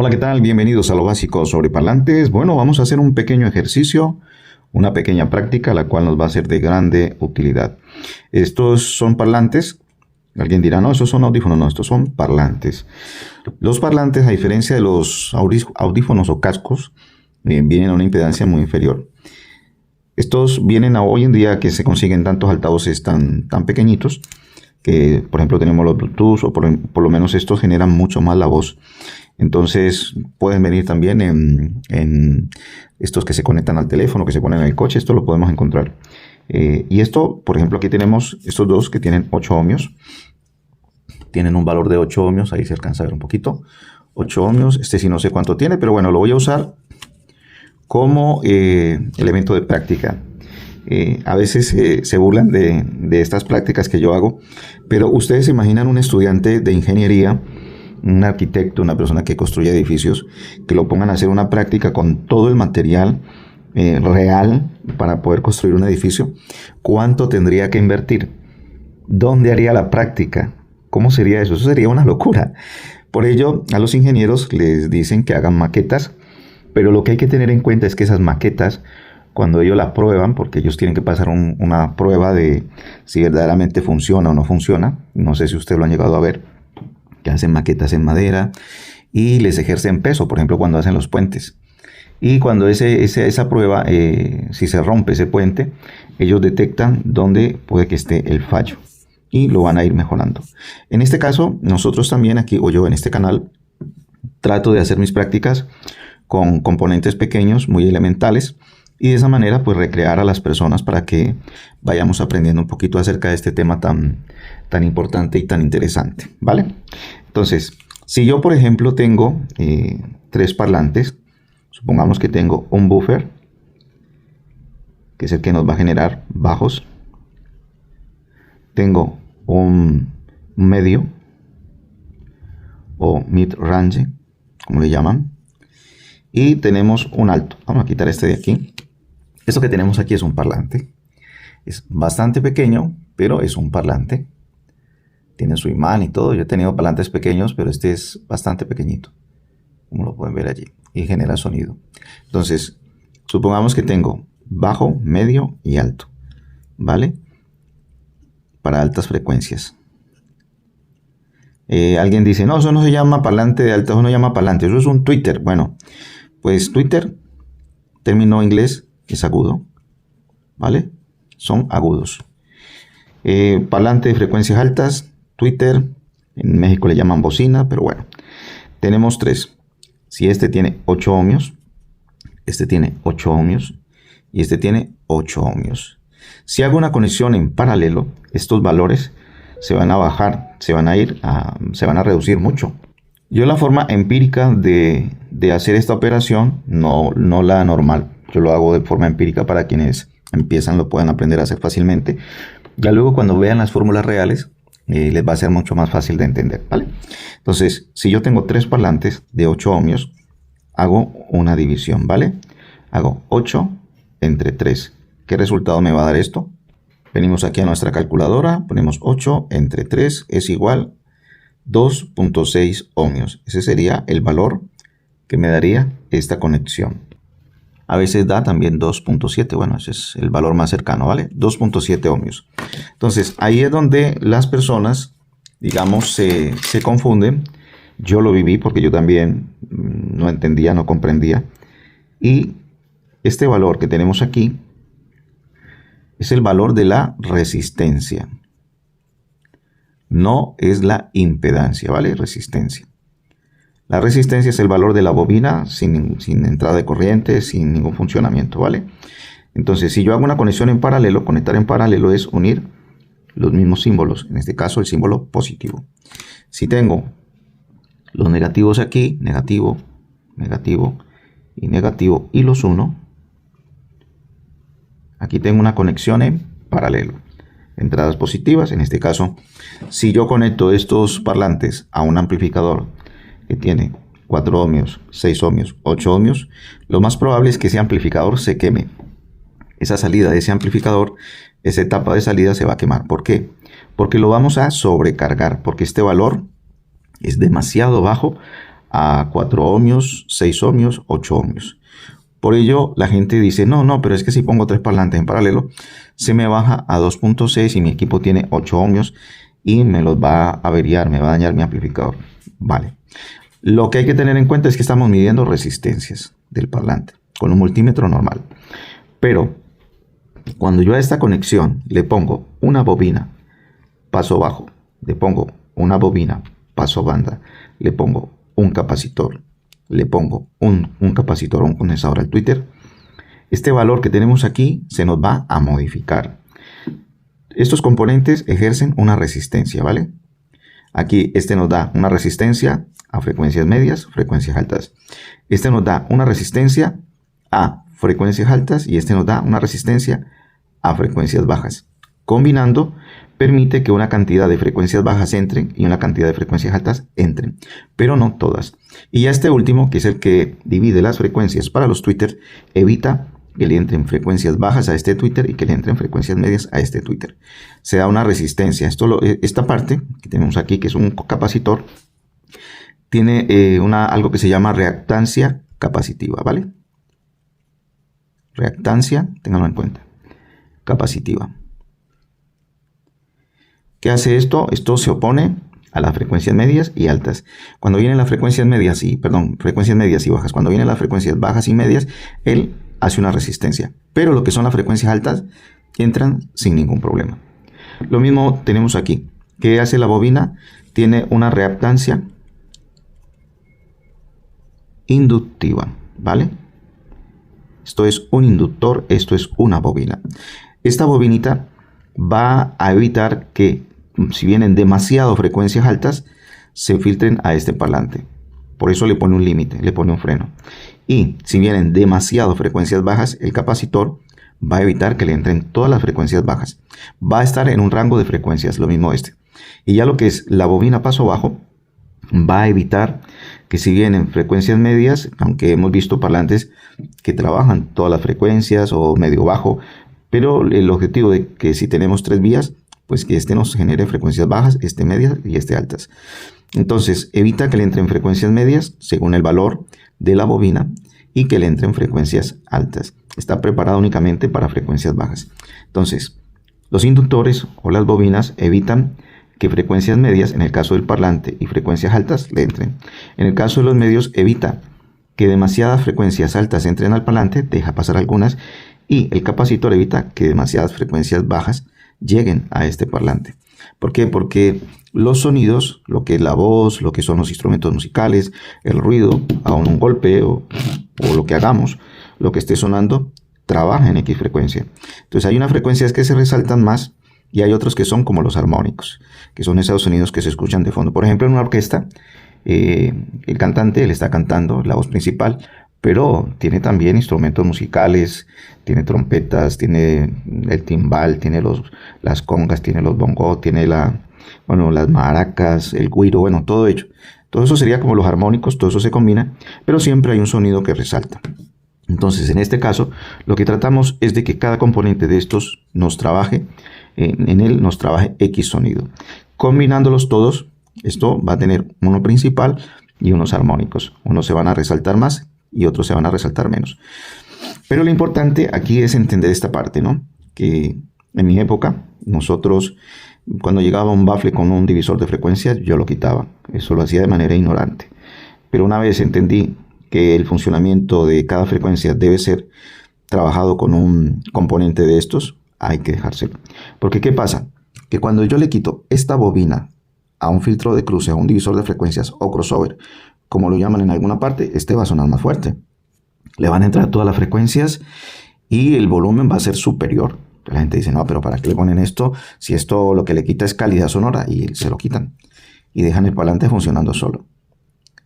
Hola, ¿qué tal? Bienvenidos a lo básico sobre parlantes. Bueno, vamos a hacer un pequeño ejercicio, una pequeña práctica, la cual nos va a ser de grande utilidad. Estos son parlantes. Alguien dirá, no, esos son audífonos. No, estos son parlantes. Los parlantes, a diferencia de los audífonos o cascos, vienen a una impedancia muy inferior. Estos vienen a hoy en día que se consiguen tantos altavoces tan pequeñitos que, por ejemplo, tenemos los Bluetooth o por lo menos estos generan mucho más la voz. Entonces pueden venir también en estos que se conectan al teléfono, que se ponen en el coche. Esto lo podemos encontrar. Y esto, por ejemplo, aquí tenemos estos dos que tienen 8 ohmios. Tienen un valor de 8 ohmios. Ahí se alcanza a ver un poquito. 8 ohmios. Este sí no sé cuánto tiene, pero bueno, lo voy a usar como elemento de práctica. A veces se burlan de estas prácticas que yo hago, pero ustedes se imaginan un estudiante de ingeniería, un arquitecto, una persona que construye edificios, que lo pongan a hacer una práctica con todo el material real para poder construir un edificio. ¿Cuánto tendría que invertir? ¿Dónde haría la práctica? ¿Cómo sería eso? Eso sería una locura. Por ello, a los ingenieros les dicen que hagan maquetas, pero lo que hay que tener en cuenta es que esas maquetas, cuando ellos la prueban, porque ellos tienen que pasar una prueba de si verdaderamente funciona o no funciona, no sé si ustedes lo han llegado a ver, que hacen maquetas en madera y les ejercen peso, por ejemplo, cuando hacen los puentes. Y cuando esa prueba, si se rompe ese puente, ellos detectan dónde puede que esté el fallo y lo van a ir mejorando. En este caso, nosotros también aquí, o yo en este canal, trato de hacer mis prácticas con componentes pequeños, muy elementales, y de esa manera pues recrear a las personas para que vayamos aprendiendo un poquito acerca de este tema tan importante y tan interesante, ¿vale? Entonces, si yo por ejemplo tengo 3 parlantes, supongamos que tengo un buffer, que es el que nos va a generar bajos, tengo un medio o mid range, como le llaman, y tenemos un alto. Vamos a quitar este de aquí. Esto que tenemos aquí es un parlante. Es bastante pequeño, pero es un parlante. Tiene su imán y todo. Yo he tenido parlantes pequeños, pero este es bastante pequeñito, como lo pueden ver allí, y genera sonido. Entonces, supongamos que tengo bajo, medio y alto, ¿vale? Para altas frecuencias. Alguien dice, no, eso no se llama parlante de alto, eso no se llama parlante, eso es un tweeter. Bueno, pues tweeter, término inglés, es agudo, ¿vale? Son agudos. Parlante de frecuencias altas, tweeter, en México le llaman bocina, pero bueno, tenemos 3. Si este tiene 8 ohmios, este tiene 8 ohmios y este tiene 8 ohmios. Si hago una conexión en paralelo, estos valores se van a bajar, se van a reducir mucho. Yo la forma empírica de hacer esta operación, no la normal. Yo lo hago de forma empírica para quienes empiezan, lo puedan aprender a hacer fácilmente. Ya luego cuando vean las fórmulas reales, les va a ser mucho más fácil de entender, ¿vale? Entonces, si yo tengo 3 parlantes de 8 ohmios, hago una división, ¿vale? Hago 8 entre 3. ¿Qué resultado me va a dar esto? Venimos aquí a nuestra calculadora, ponemos 8 entre 3 es igual 2.6 ohmios. Ese sería el valor que me daría esta conexión. A veces da también 2.7, bueno, ese es el valor más cercano, ¿vale? 2.7 ohmios. Entonces, ahí es donde las personas, digamos, se confunden. Yo lo viví porque yo también no entendía, no comprendía. Y este valor que tenemos aquí es el valor de la resistencia. No es la impedancia, ¿vale? Resistencia. La resistencia es el valor de la bobina sin entrada de corriente, sin ningún funcionamiento, ¿vale? Entonces, si yo hago una conexión en paralelo, conectar en paralelo es unir los mismos símbolos, en este caso el símbolo positivo. Si tengo los negativos aquí, negativo, negativo y negativo, y los uno, aquí tengo una conexión en paralelo. Entradas positivas, en este caso, si yo conecto estos parlantes a un amplificador que tiene 4 ohmios, 6 ohmios, 8 ohmios, lo más probable es que ese amplificador se queme. Esa salida de ese amplificador, esa etapa de salida se va a quemar. ¿Por qué? Porque lo vamos a sobrecargar, porque este valor es demasiado bajo a 4 ohmios, 6 ohmios, 8 ohmios. Por ello, la gente dice, no, pero es que si pongo 3 parlantes en paralelo, se me baja a 2.6 y mi equipo tiene 8 ohmios y me los va a averiar, me va a dañar mi amplificador. Vale. Lo que hay que tener en cuenta es que estamos midiendo resistencias del parlante con un multímetro normal. Pero cuando yo a esta conexión le pongo una bobina paso bajo, le pongo una bobina paso banda, le pongo un capacitor, le pongo un capacitor o un condensador al tweeter, este valor que tenemos aquí se nos va a modificar. Estos componentes ejercen una resistencia, ¿vale? Aquí este nos da una resistencia a frecuencias medias, frecuencias altas. Este nos da una resistencia a frecuencias altas y este nos da una resistencia a frecuencias bajas. Combinando permite que una cantidad de frecuencias bajas entren y una cantidad de frecuencias altas entren, pero no todas. Y ya este último, que es el que divide las frecuencias para los tweeters, evita que le entren frecuencias bajas a este tweeter y que le entren frecuencias medias a este tweeter. Se da una resistencia. Esta parte que tenemos aquí, que es un capacitor, tiene algo que se llama reactancia capacitiva, ¿vale? Reactancia, ténganlo en cuenta, capacitiva. ¿Qué hace esto? Esto se opone a las frecuencias medias y altas. Cuando vienen las frecuencias medias y bajas, cuando vienen las frecuencias bajas y medias, él hace una resistencia. Pero lo que son las frecuencias altas entran sin ningún problema. Lo mismo tenemos aquí. ¿Qué hace la bobina? Tiene una reactancia inductiva, ¿vale? Esto es un inductor, esto es una bobina. Esta bobinita va a evitar que, si vienen demasiado frecuencias altas, se filtren a este parlante. Por eso le pone un límite, le pone un freno. Y si vienen demasiado frecuencias bajas, el capacitor va a evitar que le entren todas las frecuencias bajas. Va a estar en un rango de frecuencias, lo mismo este. Y ya lo que es la bobina paso bajo, va a evitar que si vienen frecuencias medias, aunque hemos visto parlantes que trabajan todas las frecuencias o medio bajo, pero el objetivo de que si tenemos 3 vías, pues que este nos genere frecuencias bajas, este medias y este altas. Entonces evita que le entren frecuencias medias según el valor de la bobina y que le entren frecuencias altas. Está preparado únicamente para frecuencias bajas. Entonces, los inductores o las bobinas evitan que frecuencias medias, en el caso del parlante, y frecuencias altas le entren. En el caso de los medios, evita que demasiadas frecuencias altas entren al parlante, deja pasar algunas, y el capacitor evita que demasiadas frecuencias bajas lleguen a este parlante. ¿Por qué? Porque los sonidos, lo que es la voz, lo que son los instrumentos musicales, el ruido, aún un golpe o lo que hagamos, lo que esté sonando, trabaja en X frecuencia. Entonces hay unas frecuencias que se resaltan más y hay otros que son como los armónicos, que son esos sonidos que se escuchan de fondo. Por ejemplo, en una orquesta, el cantante, él está cantando, la voz principal, pero tiene también instrumentos musicales, tiene trompetas, tiene el timbal, tiene las congas, tiene los bongos, tiene las maracas, el güiro, bueno, todo ello. Todo eso sería como los armónicos, todo eso se combina, pero siempre hay un sonido que resalta. Entonces, en este caso, lo que tratamos es de que cada componente de estos nos trabaje, en él nos trabaje X sonido. Combinándolos todos, esto va a tener uno principal y unos armónicos. Unos se van a resaltar más y otros se van a resaltar menos. Pero lo importante aquí es entender esta parte, ¿no? Que en mi época, nosotros, cuando llegaba un bafle con un divisor de frecuencias, yo lo quitaba. Eso lo hacía de manera ignorante. Pero una vez entendí que el funcionamiento de cada frecuencia debe ser trabajado con un componente de estos, hay que dejárselo. Porque ¿qué pasa? Que cuando yo le quito esta bobina a un filtro de cruce, a un divisor de frecuencias o crossover, como lo llaman en alguna parte, este va a sonar más fuerte. Le van a entrar todas las frecuencias y el volumen va a ser superior. La gente dice, no, pero ¿para qué le ponen esto? Si esto lo que le quita es calidad sonora, y se lo quitan. Y dejan el parlante funcionando solo.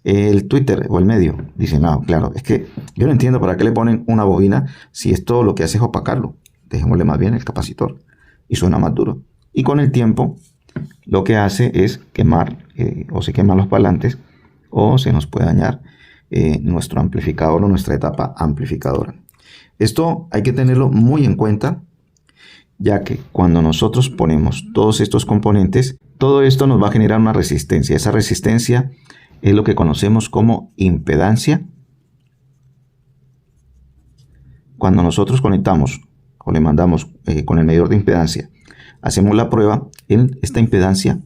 El Twitter o el medio dice, no, claro, es que yo no entiendo para qué le ponen una bobina si esto lo que hace es opacarlo. Dejémosle más bien el capacitor y suena más duro. Y con el tiempo lo que hace es quemar o se queman los parlantes o se nos puede dañar nuestro amplificador o nuestra etapa amplificadora. Esto hay que tenerlo muy en cuenta, ya que cuando nosotros ponemos todos estos componentes, todo esto nos va a generar una resistencia. Esa resistencia es lo que conocemos como impedancia. Cuando nosotros conectamos o le mandamos con el medidor de impedancia, hacemos la prueba, esta impedancia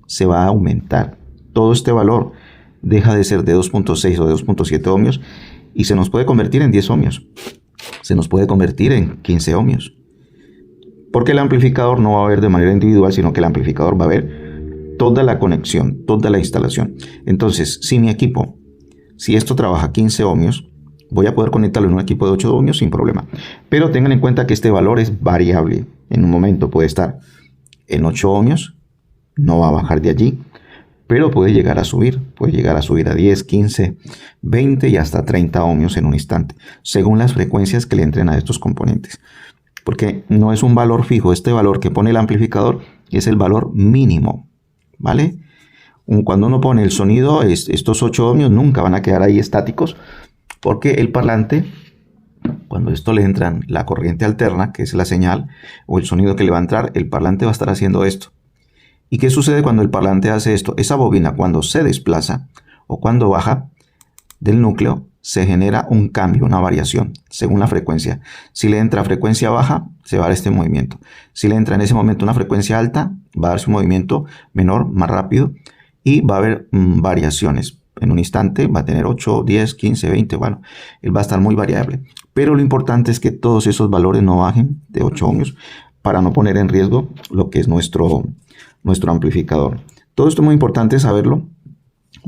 se va a aumentar. Todo este valor deja de ser de 2.6 o de 2.7 ohmios y se nos puede convertir en 10 ohmios. Se nos puede convertir en 15 ohmios. Porque el amplificador no va a ver de manera individual, sino que el amplificador va a ver toda la conexión, toda la instalación. Entonces, si mi equipo, si esto trabaja 15 ohmios, voy a poder conectarlo en un equipo de 8 ohmios sin problema. Pero tengan en cuenta que este valor es variable. En un momento puede estar en 8 ohmios, no va a bajar de allí, pero puede llegar a subir a 10, 15, 20 y hasta 30 ohmios en un instante, según las frecuencias que le entren a estos componentes. Porque no es un valor fijo, este valor que pone el amplificador es el valor mínimo, ¿vale? Cuando uno pone el sonido, estos 8 ohmios nunca van a quedar ahí estáticos, porque el parlante, cuando esto le entra la corriente alterna, que es la señal o el sonido que le va a entrar, el parlante va a estar haciendo esto. ¿Y qué sucede cuando el parlante hace esto? Esa bobina, cuando se desplaza o cuando baja del núcleo, se genera un cambio, una variación, según la frecuencia. Si le entra frecuencia baja, se va a dar este movimiento. Si le entra en ese momento una frecuencia alta, va a darse un movimiento menor, más rápido, y va a haber variaciones. En un instante va a tener 8, 10, 15, 20, bueno, él va a estar muy variable. Pero lo importante es que todos esos valores no bajen de 8 ohmios para no poner en riesgo lo que es nuestro amplificador. Todo esto es muy importante saberlo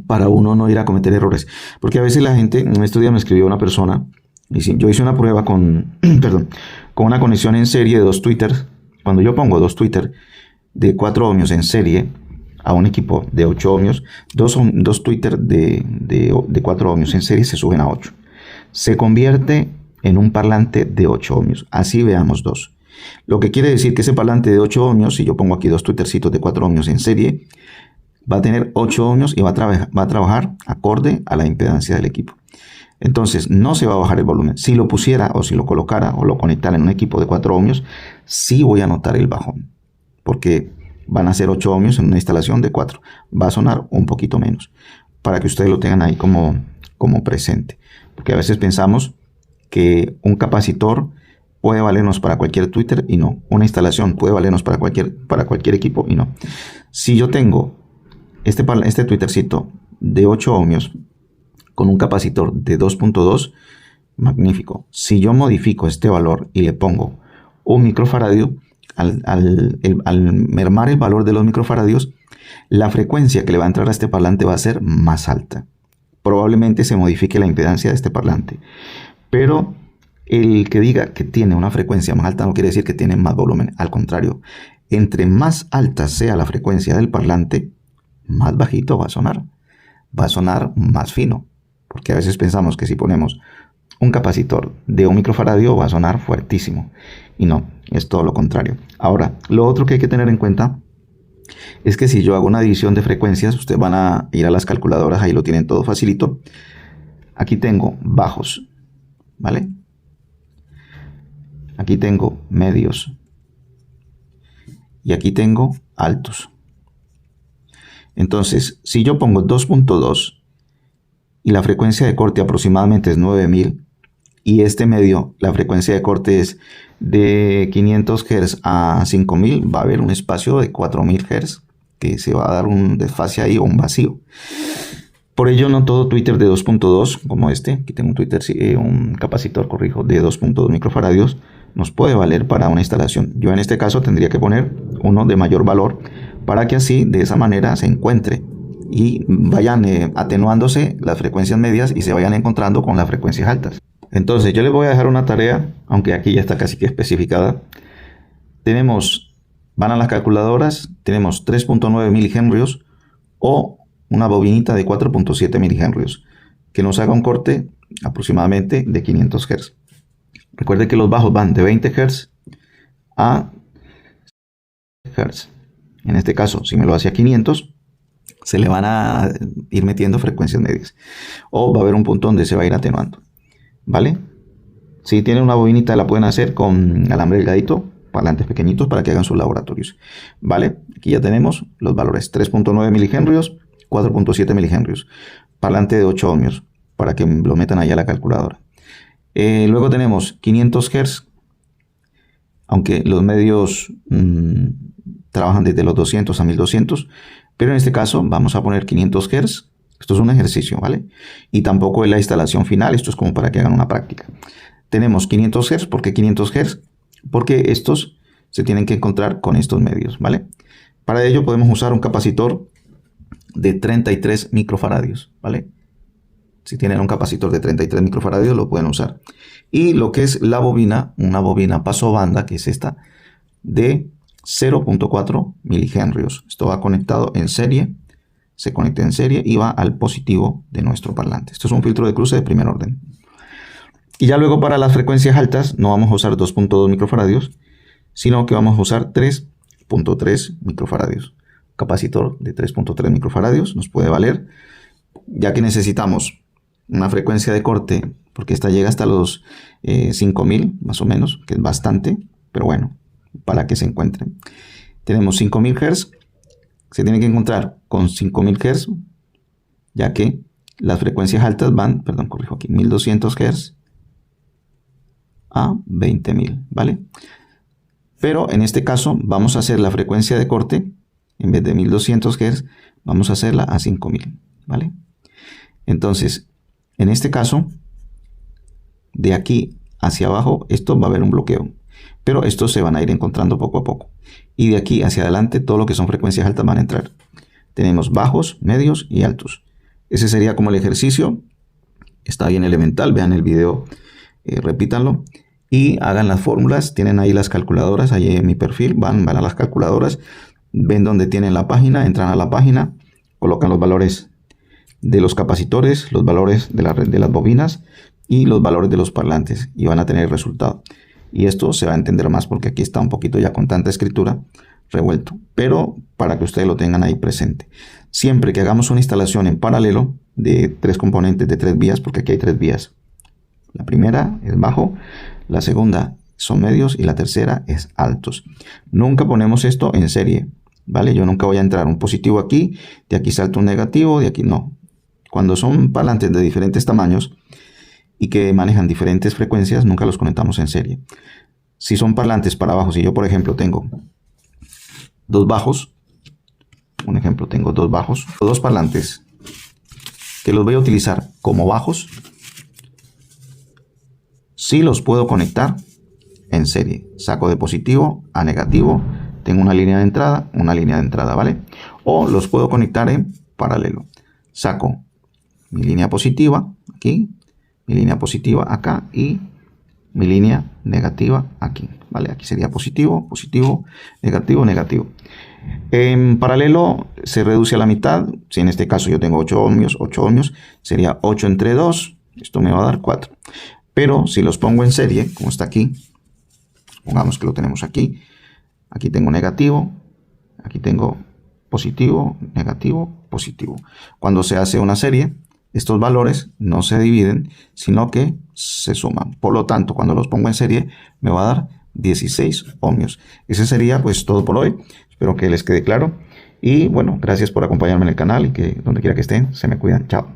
para uno no ir a cometer errores. Porque a veces la gente, en estos días me escribió una persona, y yo hice una prueba con, perdón, con una conexión en serie de 2 tweeters. Cuando yo pongo 2 tweeters de 4 ohmios en serie a un equipo de 8 ohmios, 2 tweeters de 4 ohmios en serie se suben a 8. Se convierte en un parlante de 8 ohmios. Así veamos 2. Lo que quiere decir que ese parlante de 8 ohmios, si yo pongo aquí 2 tweetercitos de 4 ohmios en serie, va a tener 8 ohmios y va a trabajar acorde a la impedancia del equipo. Entonces no se va a bajar el volumen. Si lo pusiera o si lo colocara o lo conectara en un equipo de 4 ohmios, sí voy a notar el bajón. Porque van a ser 8 ohmios en una instalación de 4. Va a sonar un poquito menos. Para que ustedes lo tengan ahí como presente. Porque a veces pensamos que un capacitor puede valernos para cualquier tweeter y no. Una instalación puede valernos para cualquier equipo y no. Si yo tengo este tweetercito de 8 ohmios con un capacitor de 2.2, magnífico. Si yo modifico este valor y le pongo un microfaradio, al mermar el valor de los microfaradios, la frecuencia que le va a entrar a este parlante va a ser más alta. Probablemente se modifique la impedancia de este parlante. Pero el que diga que tiene una frecuencia más alta no quiere decir que tiene más volumen. Al contrario, entre más alta sea la frecuencia del parlante, más bajito va a sonar. Va a sonar más fino. Porque a veces pensamos que si ponemos un capacitor de un microfaradio va a sonar fuertísimo. Y no, es todo lo contrario. Ahora, lo otro que hay que tener en cuenta es que si yo hago una división de frecuencias, ustedes van a ir a las calculadoras, ahí lo tienen todo facilito. Aquí tengo bajos, ¿vale? Aquí tengo medios. Y aquí tengo altos. Entonces, si yo pongo 2.2 y la frecuencia de corte aproximadamente es 9000 y este medio, la frecuencia de corte es de 500 Hz a 5000, va a haber un espacio de 4000 Hz que se va a dar un desfase ahí o un vacío. Por ello, no todo tweeter de 2.2 como este, aquí tengo un capacitor, de 2.2 microfaradios, nos puede valer para una instalación. Yo en este caso tendría que poner uno de mayor valor para que así, de esa manera, se encuentre y vayan atenuándose las frecuencias medias y se vayan encontrando con las frecuencias altas. Entonces yo les voy a dejar una tarea, aunque aquí ya está casi que especificada. Van a las calculadoras, tenemos 3.9 milihenrios o una bobinita de 4.7 milihenrios que nos haga un corte aproximadamente de 500 Hz. Recuerden que los bajos van de 20 Hz a Hz. En este caso, si me lo hace a 500, se le van a ir metiendo frecuencias medias. O va a haber un punto donde se va a ir atenuando. ¿Vale? Si tienen una bobinita, la pueden hacer con alambre delgadito, parlantes pequeñitos para que hagan sus laboratorios. ¿Vale? Aquí ya tenemos los valores. 3.9 milihenrios 4.7 milihenrios. Parlante de 8 ohmios, para que lo metan allá a la calculadora. Luego tenemos 500 Hz, aunque los medios trabajan desde los 200 a 1200, pero en este caso vamos a poner 500 Hz. Esto es un ejercicio, ¿vale? Y tampoco es la instalación final, esto es como para que hagan una práctica. Tenemos 500 Hz, ¿por qué 500 Hz? Porque estos se tienen que encontrar con estos medios, ¿vale? Para ello podemos usar un capacitor de 33 microfaradios, ¿vale? Si tienen un capacitor de 33 microfaradios lo pueden usar. Y lo que es la bobina, una bobina paso banda, que es esta, de 0.4 milihenrios. Esto va conectado en serie, se conecta en serie y va al positivo de nuestro parlante. Esto es un filtro de cruce de primer orden. Y ya luego para las frecuencias altas no vamos a usar 2.2 microfaradios, sino que vamos a usar 3.3 microfaradios. Capacitor de 3.3 microfaradios nos puede valer, ya que necesitamos una frecuencia de corte, porque esta llega hasta los 5000 más o menos, que es bastante, pero bueno, para que se encuentren. Tenemos 5000 Hz, se tiene que encontrar con 5000 Hz, ya que las frecuencias altas van, perdón, corrijo aquí, 1200 Hz a 20000, ¿vale? Pero en este caso vamos a hacer la frecuencia de corte, en vez de 1200 Hz, vamos a hacerla a 5000, ¿vale? Entonces, en este caso, de aquí hacia abajo, esto va a haber un bloqueo. Pero estos se van a ir encontrando poco a poco. Y de aquí hacia adelante, todo lo que son frecuencias altas van a entrar. Tenemos bajos, medios y altos. Ese sería como el ejercicio. Está bien elemental. Vean el video, repítanlo. Y hagan las fórmulas. Tienen ahí las calculadoras. Ahí en mi perfil van a las calculadoras. Ven donde tienen la página. Entran a la página. Colocan los valores de los capacitores, los valores de las bobinas y los valores de los parlantes. Y van a tener el resultado. Y esto se va a entender más porque aquí está un poquito ya con tanta escritura revuelto. Pero para que ustedes lo tengan ahí presente. Siempre que hagamos una instalación en paralelo de 3 componentes de 3 vías, porque aquí hay 3 vías. La primera es bajo, la segunda son medios y la tercera es altos. Nunca ponemos esto en serie, ¿vale? Yo nunca voy a entrar un positivo aquí, de aquí salto un negativo, de aquí no. Cuando son parlantes de diferentes tamaños y que manejan diferentes frecuencias, nunca los conectamos en serie. Si son parlantes para bajo, si yo por ejemplo tengo dos bajos, un ejemplo, tengo dos bajos, dos parlantes que los voy a utilizar como bajos, sí los puedo conectar en serie. Saco de positivo a negativo, tengo una línea de entrada, ¿vale? O los puedo conectar en paralelo. Saco mi línea positiva aquí, mi línea positiva acá y mi línea negativa aquí, ¿vale? Aquí sería positivo, positivo, negativo, negativo. En paralelo se reduce a la mitad. Si en este caso yo tengo 8 ohmios, sería 8 entre 2, esto me va a dar 4. Pero si los pongo en serie, como está aquí, pongamos que lo tenemos aquí, aquí tengo negativo, aquí tengo positivo, negativo, positivo. Cuando se hace una serie, estos valores no se dividen, sino que se suman. Por lo tanto, cuando los pongo en serie, me va a dar 16 ohmios. Ese sería pues todo por hoy. Espero que les quede claro. Y bueno, gracias por acompañarme en el canal y que donde quiera que estén, se me cuidan. Chao.